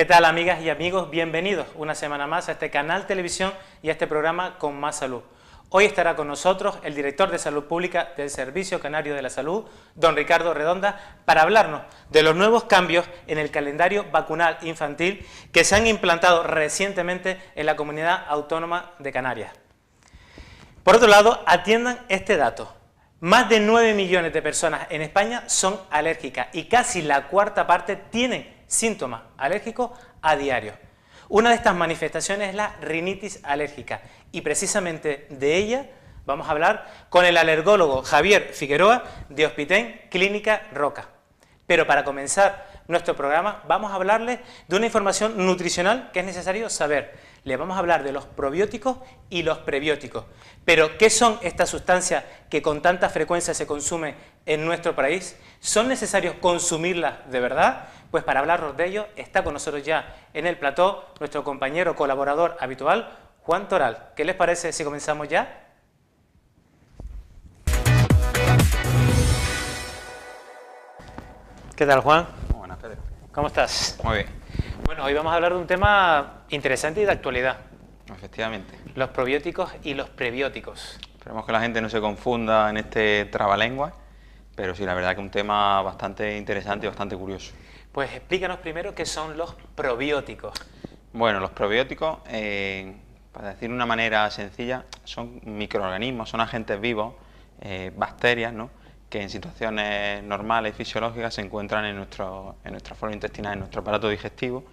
¿Qué tal, amigas y amigos? Bienvenidos una semana más a este canal televisión y a este programa Con Más Salud. Hoy estará con nosotros el director de Salud Pública del Servicio Canario de la Salud, don Ricardo Redonda, para hablarnos de los nuevos cambios en el calendario vacunal infantil que se han implantado recientemente en la Comunidad Autónoma de Canarias. Por otro lado, atiendan este dato. Más de 9 millones de personas en España son alérgicas y casi la cuarta parte tienen síntomas alérgicos a diario. Una de estas manifestaciones es la rinitis alérgica y precisamente de ella vamos a hablar con el alergólogo Javier Figueroa de Hospitén Clínica Roca. Pero para comenzar nuestro programa vamos a hablarles de una información nutricional que es necesario saber. Les vamos a hablar de los probióticos y los prebióticos. Pero, ¿qué son estas sustancias que con tanta frecuencia se consumen en nuestro país? ¿Son necesarios consumirlas de verdad? Pues para hablarnos de ello está con nosotros ya en el plató nuestro compañero colaborador habitual, Juan Toral. ¿Qué les parece si comenzamos ya? ¿Qué tal, Juan? Muy buenas, Pedro. ¿Cómo estás? Muy bien. Bueno, hoy vamos a hablar de un tema interesante y de actualidad. Efectivamente. Los probióticos y los prebióticos. Esperemos que la gente no se confunda en este trabalengua, pero sí, la verdad que es un tema bastante interesante y bastante curioso. Pues explícanos primero qué son los probióticos. Bueno, los probióticos, para decir de una manera sencilla, son microorganismos, son agentes vivos, bacterias, ¿no?, que en situaciones normales y fisiológicas se encuentran en nuestra flora intestinal, en nuestro aparato digestivo,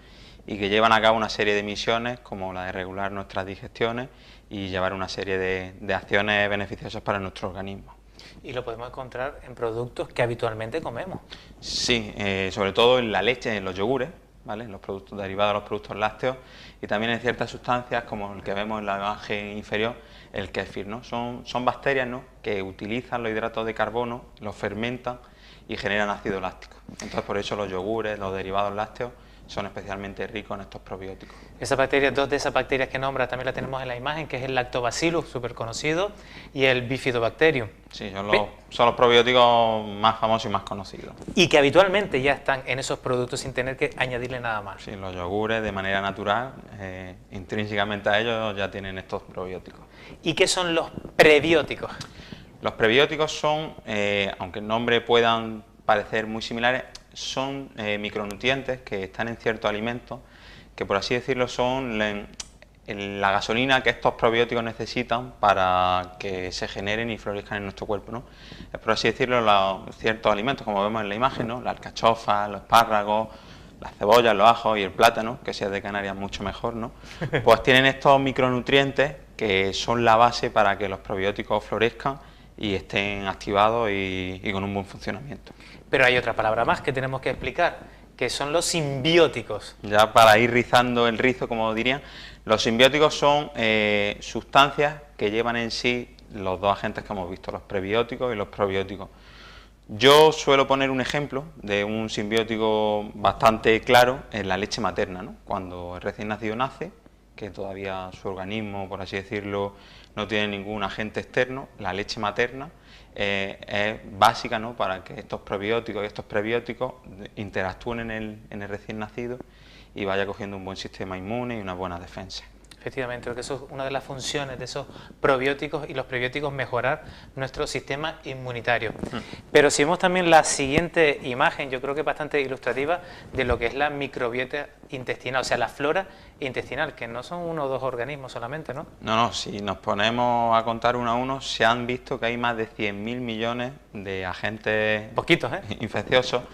y que llevan a cabo una serie de misiones como la de regular nuestras digestiones y llevar una serie de acciones beneficiosas para nuestro organismo. Y lo podemos encontrar en productos que habitualmente comemos. Sí, sobre todo en la leche, en los yogures, ¿vale?, en los productos derivados de los productos lácteos, y también en ciertas sustancias como el que vemos en la imagen inferior, el kéfir, ¿no? Son bacterias, ¿no?, que utilizan los hidratos de carbono, los fermentan y generan ácido láctico. Entonces, por eso los yogures, los derivados lácteos, son especialmente ricos en estos probióticos. Esas bacterias, dos de esas bacterias que nombra también las tenemos en la imagen, que es el Lactobacillus, súper conocido, y el Bifidobacterium. Sí, son los probióticos más famosos y más conocidos. Y que habitualmente ya están en esos productos sin tener que añadirle nada más. Sí, los yogures de manera natural, intrínsecamente a ellos ya tienen estos probióticos. ¿Y qué son los prebióticos? Los prebióticos son, aunque el nombre puedan parecer muy similares, son micronutrientes que están en ciertos alimentos, que por así decirlo son la gasolina que estos probióticos necesitan para que se generen y florezcan en nuestro cuerpo, ¿no? Es, por así decirlo, ciertos alimentos, como vemos en la imagen, ¿no?, la alcachofa, los espárragos, las cebollas, los ajos y el plátano, que si es de Canarias mucho mejor, ¿no?, pues tienen estos micronutrientes que son la base para que los probióticos florezcan y estén activados y con un buen funcionamiento. Pero hay otra palabra más que tenemos que explicar, que son los simbióticos. Ya para ir rizando el rizo, como dirían, los simbióticos son sustancias que llevan en sí los dos agentes que hemos visto, los prebióticos y los probióticos. Yo suelo poner un ejemplo de un simbiótico bastante claro en la leche materna, ¿no? Cuando el recién nacido nace, que todavía su organismo, por así decirlo, no tiene ningún agente externo, la leche materna es básica, ¿no?, para que estos probióticos y estos prebióticos interactúen en el recién nacido y vaya cogiendo un buen sistema inmune y una buena defensa. Efectivamente, porque eso es una de las funciones de esos probióticos y los prebióticos, mejorar nuestro sistema inmunitario. Pero si vemos también la siguiente imagen, yo creo que es bastante ilustrativa de lo que es la microbiota intestinal, o sea, la flora intestinal, que no son uno o dos organismos solamente, ¿no? No, si nos ponemos a contar uno a uno, se han visto que hay más de 100.000 millones de agentes poquitos, infecciosos,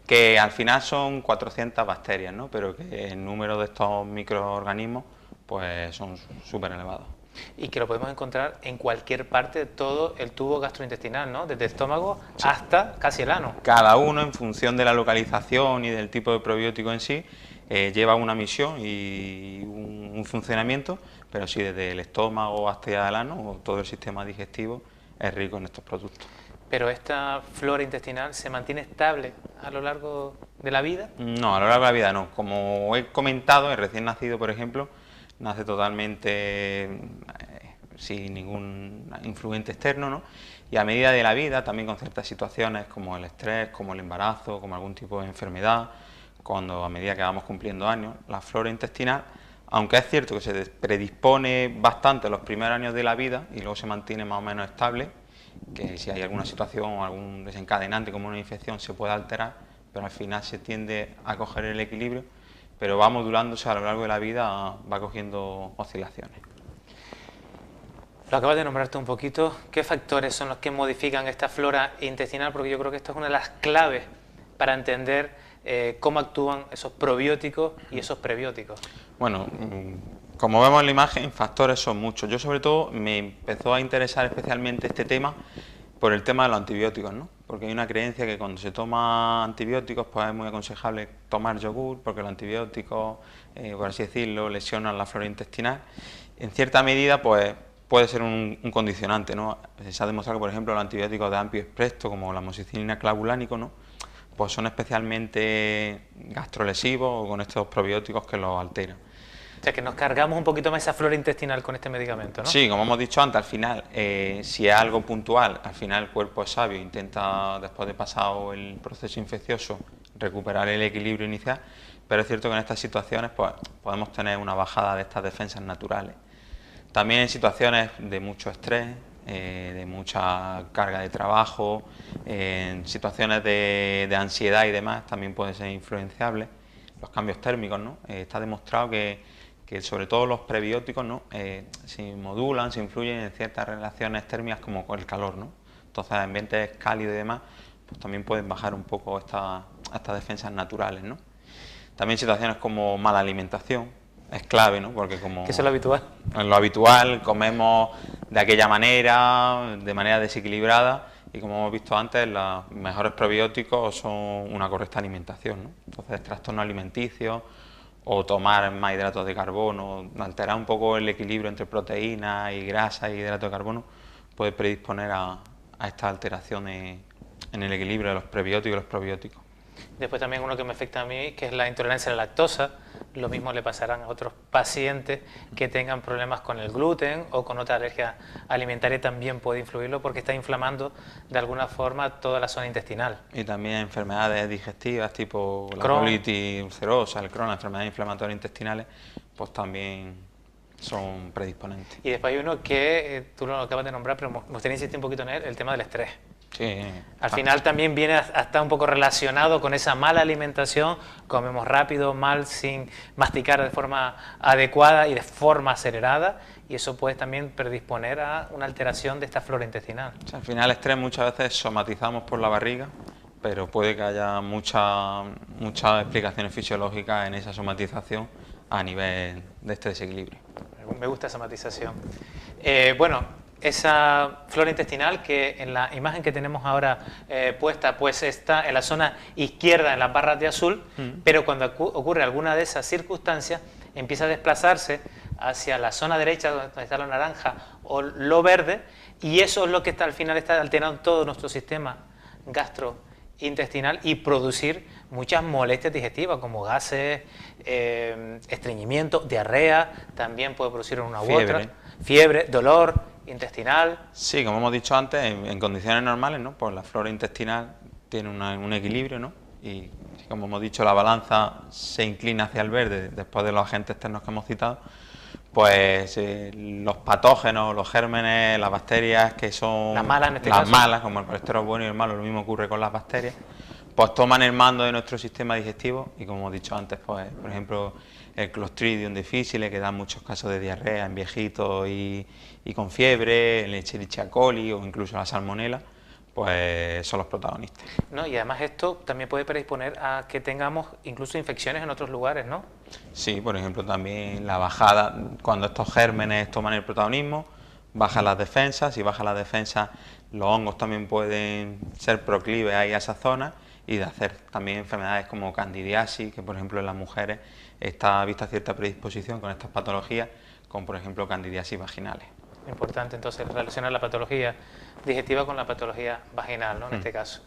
que al final son 400 bacterias, ¿no?, pero que el número de estos microorganismos pues son súper elevados. Y que lo podemos encontrar en cualquier parte de todo el tubo gastrointestinal, ¿no?, desde el estómago hasta casi el ano. Cada uno, en función de la localización y del tipo de probiótico en sí, lleva una misión y un funcionamiento, pero sí, desde el estómago hasta el ano, todo el sistema digestivo es rico en estos productos. ¿Pero esta flora intestinal se mantiene estable a lo largo de la vida? No, a lo largo de la vida no. Como he comentado, el recién nacido, por ejemplo, nace totalmente sin ningún influente externo, ¿no?, y a medida de la vida, también con ciertas situaciones como el estrés, como el embarazo, como algún tipo de enfermedad, cuando a medida que vamos cumpliendo años, la flora intestinal, aunque es cierto que se predispone bastante los primeros años de la vida y luego se mantiene más o menos estable, que si hay alguna situación o algún desencadenante como una infección se puede alterar, pero al final se tiende a coger el equilibrio, pero va modulándose a lo largo de la vida, va cogiendo oscilaciones. Lo acabas de nombrarte un poquito, ¿qué factores son los que modifican esta flora intestinal? Porque yo creo que esto es una de las claves para entender cómo actúan esos probióticos y esos prebióticos. Bueno, como vemos en la imagen, factores son muchos. Yo sobre todo me empezó a interesar especialmente este tema por el tema de los antibióticos, ¿no? Porque hay una creencia que cuando se toma antibióticos pues es muy aconsejable tomar yogur, porque los antibióticos, por así decirlo, lesionan la flora intestinal. En cierta medida pues puede ser un condicionante, ¿no? Se ha demostrado que, por ejemplo, los antibióticos de amplio espectro, como la amoxicilina clavulánico, ¿no?, pues son especialmente gastrolesivos o con estos probióticos que los alteran. O sea, que nos cargamos un poquito más esa flora intestinal con este medicamento, ¿no? Sí, como hemos dicho antes, al final, si es algo puntual, al final el cuerpo es sabio, intenta, después de pasado el proceso infeccioso, recuperar el equilibrio inicial, pero es cierto que en estas situaciones pues podemos tener una bajada de estas defensas naturales. También en situaciones de mucho estrés, de mucha carga de trabajo, en situaciones de ansiedad y demás, también puede ser influenciable. Los cambios térmicos, ¿no? Está demostrado que sobre todo los prebióticos, ¿no?, se modulan, se influyen en ciertas relaciones térmicas como con el calor, ¿no? Entonces, en ambientes cálidos y demás, pues también pueden bajar un poco estas defensas naturales, ¿no? También situaciones como mala alimentación, es clave, ¿no? Porque como... ¿Qué es lo habitual? En lo habitual comemos de aquella manera, de manera desequilibrada, y como hemos visto antes, los mejores probióticos son una correcta alimentación, ¿no? Entonces, trastornos alimenticios o tomar más hidratos de carbono, alterar un poco el equilibrio entre proteínas y grasa y hidratos de carbono, puede predisponer a estas alteraciones en el equilibrio de los prebióticos y los probióticos. Después también uno que me afecta a mí, que es la intolerancia a la lactosa. Lo mismo le pasarán a otros pacientes que tengan problemas con el gluten o con otra alergia alimentaria, también puede influirlo porque está inflamando de alguna forma toda la zona intestinal. Y también enfermedades digestivas tipo la Crohn, colitis ulcerosa, el Crohn, las enfermedades inflamatorias intestinales, pues también son predisponentes. Y después hay uno que tú lo acabas de nombrar, pero me gustaría insistir un poquito en él, el tema del estrés. Sí. Al final también viene a estar un poco relacionado con esa mala alimentación, comemos rápido, mal, sin masticar de forma adecuada y de forma acelerada, y eso puede también predisponer a una alteración de esta flora intestinal. O sea, al final el estrés muchas veces somatizamos por la barriga, pero puede que haya muchas explicaciones fisiológicas en esa somatización a nivel de este desequilibrio. Me gusta esa matización. Bueno, esa flora intestinal que en la imagen que tenemos ahora puesta, pues está en la zona izquierda, en las barras de azul, pero cuando ocurre alguna de esas circunstancias, empieza a desplazarse hacia la zona derecha, donde está lo naranja, o lo verde, y eso es lo que está, al final está alterando todo nuestro sistema gastrointestinal y producir muchas molestias digestivas, como gases, estreñimiento, diarrea, también puede producir una u otra, fiebre, dolor intestinal. Sí, como hemos dicho antes, en condiciones normales, ¿no?, pues la flora intestinal tiene un equilibrio, ¿no?, y como hemos dicho, la balanza se inclina hacia el verde después de los agentes externos que hemos citado, pues los patógenos, los gérmenes, las bacterias que son las malas, en este las caso, malas, como el colesterol bueno y el malo, lo mismo ocurre con las bacterias, pues toman el mando de nuestro sistema digestivo y, como hemos dicho antes, pues por ejemplo el Clostridium difficile, que da muchos casos de diarrea en viejitos y con fiebre, el Escherichia coli o incluso la salmonela, pues son los protagonistas. No, y además esto también puede predisponer a que tengamos incluso infecciones en otros lugares, ¿no? Sí, por ejemplo también la bajada, cuando estos gérmenes toman el protagonismo, bajan las defensas, y bajan las defensas, los hongos también pueden ser proclives a esa zona y de hacer también enfermedades como candidiasis, que por ejemplo en las mujeres está vista cierta predisposición con estas patologías, como por ejemplo candidiasis vaginales. Importante entonces relacionar la patología digestiva con la patología vaginal, ¿no?, en este caso.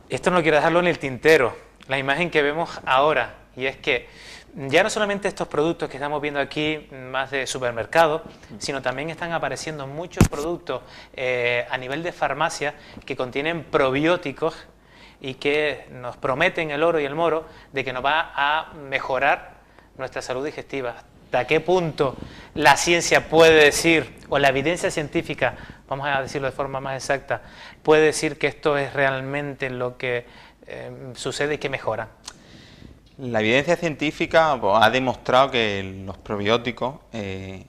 Esto no quiero dejarlo en el tintero, la imagen que vemos ahora, y es que ya no solamente estos productos que estamos viendo aquí más de supermercado, sino también están apareciendo muchos productos a nivel de farmacia que contienen probióticos y que nos prometen el oro y el moro de que nos va a mejorar nuestra salud digestiva. ¿Hasta qué punto la ciencia puede decir, o la evidencia científica, vamos a decirlo de forma más exacta, puede decir que esto es realmente lo que sucede y que mejora? La evidencia científica pues, ha demostrado que los probióticos, en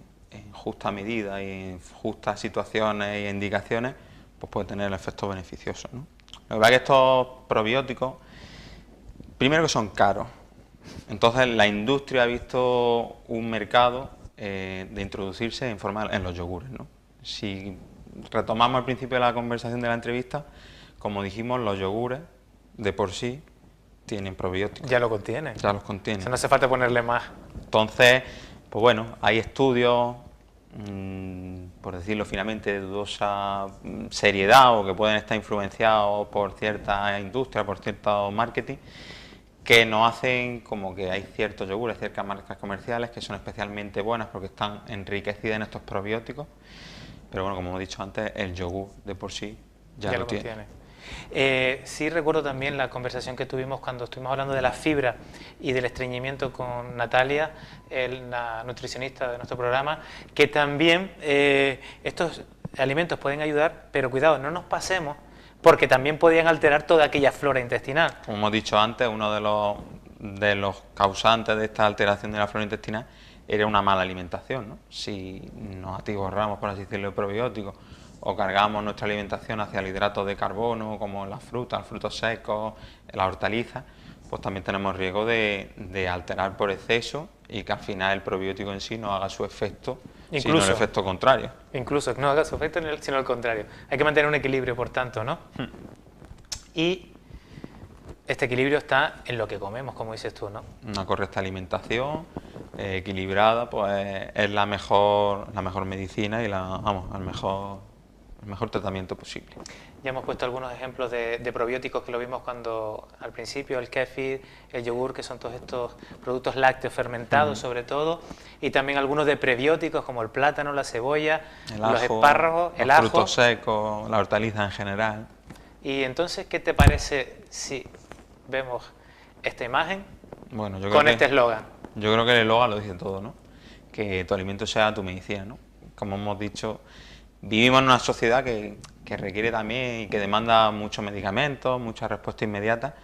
justa medida y en justas situaciones e indicaciones, pues pueden tener efectos beneficiosos, ¿no? Lo que pasa es que estos probióticos, primero que son caros, entonces la industria ha visto un mercado de introducirse en los yogures, ¿no? Si retomamos al principio de la conversación de la entrevista, como dijimos, los yogures de por sí tienen probióticos. Ya lo contienen. Ya los contienen. O sea, no hace falta ponerle más. Entonces, pues bueno, hay estudios, por decirlo finamente, de dudosa seriedad o que pueden estar influenciados por cierta industria, por cierto marketing, que nos hacen como que hay ciertos yogures, ciertas marcas comerciales que son especialmente buenas porque están enriquecidas en estos probióticos, pero bueno, como hemos dicho antes, el yogur de por sí ya lo tiene. Sí recuerdo también la conversación que tuvimos cuando estuvimos hablando de la fibra y del estreñimiento con Natalia, la nutricionista de nuestro programa, que también estos alimentos pueden ayudar, pero cuidado, no nos pasemos, porque también podían alterar toda aquella flora intestinal. Como hemos dicho antes, uno de los causantes de esta alteración de la flora intestinal era una mala alimentación, ¿no? Si nos atiborramos, por así decirlo, de probióticos, o cargamos nuestra alimentación hacia el hidrato de carbono, como las frutas, los frutos secos, las hortalizas, pues también tenemos riesgo de alterar por exceso y que al final el probiótico en sí no haga su efecto, sino el efecto contrario. Incluso no haga su efecto, sino el contrario. Hay que mantener un equilibrio, por tanto, ¿no? Y este equilibrio está en lo que comemos, como dices tú, ¿no? Una correcta alimentación, equilibrada, pues es la mejor medicina y el mejor tratamiento posible. Ya hemos puesto algunos ejemplos de probióticos que lo vimos cuando al principio, el kéfir, el yogur, que son todos estos productos lácteos fermentados sobre todo, y también algunos de prebióticos como el plátano, la cebolla, los espárragos, el ajo. Los frutos secos, la hortaliza en general. Y entonces, ¿qué te parece si vemos esta imagen con este eslogan? Yo creo que el eslogan lo dice todo, ¿no? Que tu alimento sea tu medicina, ¿no? Como hemos dicho, vivimos en una sociedad que requiere también y que demanda muchos medicamentos, mucha respuesta inmediata,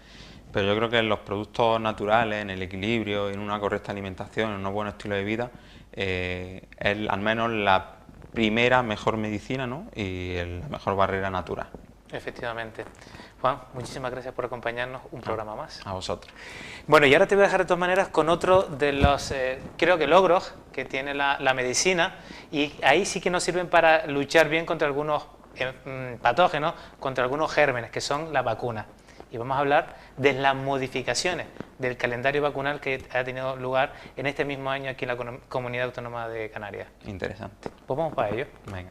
pero yo creo que en los productos naturales, en el equilibrio, en una correcta alimentación, en un buen estilo de vida, es al menos la primera mejor medicina, ¿no? Y la mejor barrera natural. Efectivamente. Juan, muchísimas gracias por acompañarnos un programa más. A vosotros. Bueno, y ahora te voy a dejar de todas maneras con otro de los, creo que logros que tiene la medicina, y ahí sí que nos sirven para luchar bien contra algunos patógenos, contra algunos gérmenes, que son las vacunas. Y vamos a hablar de las modificaciones del calendario vacunal que ha tenido lugar en este mismo año aquí en la Comunidad Autónoma de Canarias. Interesante. Pues vamos para ello. Venga.